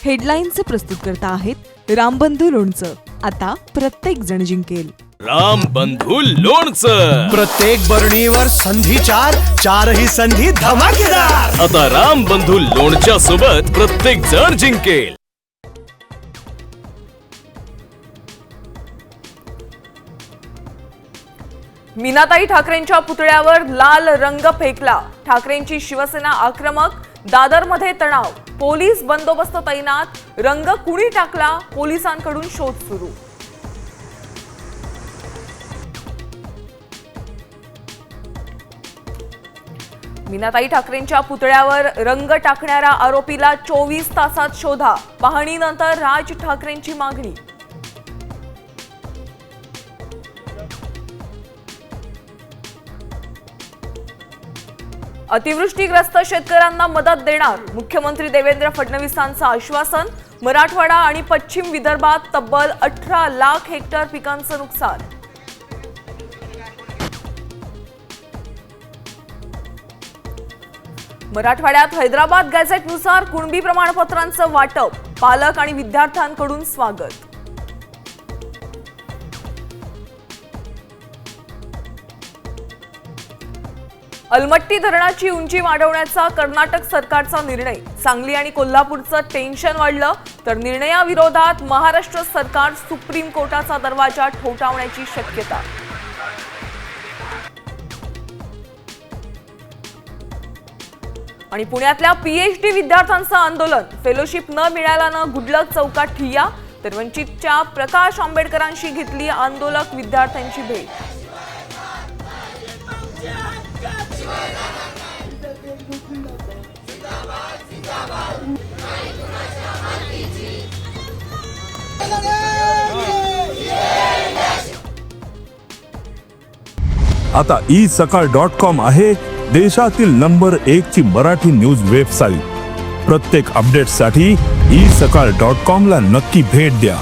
हेडलाईनचे प्रस्तुतकर्ता आहेत रामबंधू लोणचं. आता प्रत्येक जण जिंकेल. रामबंधू लोणचं. प्रत्येक बरणीवर संधी चार, चारही संधी धमाकेदार. आता रामबंधू लोणच्या सोबत प्रत्येक जण जिंकेल. मीनाताई ठाकरेंच्या पुतळ्यावर लाल रंग फेकला. ठाकरेंची शिवसेना आक्रमक. दादरमध्ये तणाव. पोलीस बंदोबस्त तैनात. रंग कुणी टाकला? पोलिसांकडून शोध सुरू. मीनाताई ठाकरेंच्या पुतळ्यावर रंग टाकणाऱ्या आरोपीला 24 तासात शोधा. पाहणीनंतर राज ठाकरेंची मागणी. अतिवृष्टीग्रस्त शेतकऱ्यांना मदत देणार. मुख्यमंत्री देवेंद्र फडणवीसांचं आश्वासन. मराठवाडा आणि पश्चिम विदर्भात तब्बल 18 लाख हेक्टर पिकांचं नुकसान. मराठवाड्यात हैदराबाद गॅझेटनुसार कुणबी प्रमाणपत्रांचं वाटप. पालक आणि विद्यार्थ्यांकडून स्वागत. अलमट्टी धरणाची उंची वाढवण्याचा कर्नाटक सरकारचा निर्णय. सांगली आणि कोल्हापूरचं टेन्शन वाढलं तर निर्णयाविरोधात महाराष्ट्र सरकार सुप्रीम कोर्टाचा दरवाजा ठोठावण्याची शक्यता. आणि पुण्यातल्या पीएचडी विद्यार्थ्यांचं आंदोलन. फेलोशिप न मिळाल्यानं गुडलक चौकात ठिय्या तर वंचितच्या प्रकाश आंबेडकरांशी घेतली आंदोलक विद्यार्थ्यांची भेट. आता isakal.com आहे देशातील नंबर 1 ची मराठी न्यूज वेबसाईट. प्रत्येक अपडेटसाठी isakal.com ला नक्की भेट द्या.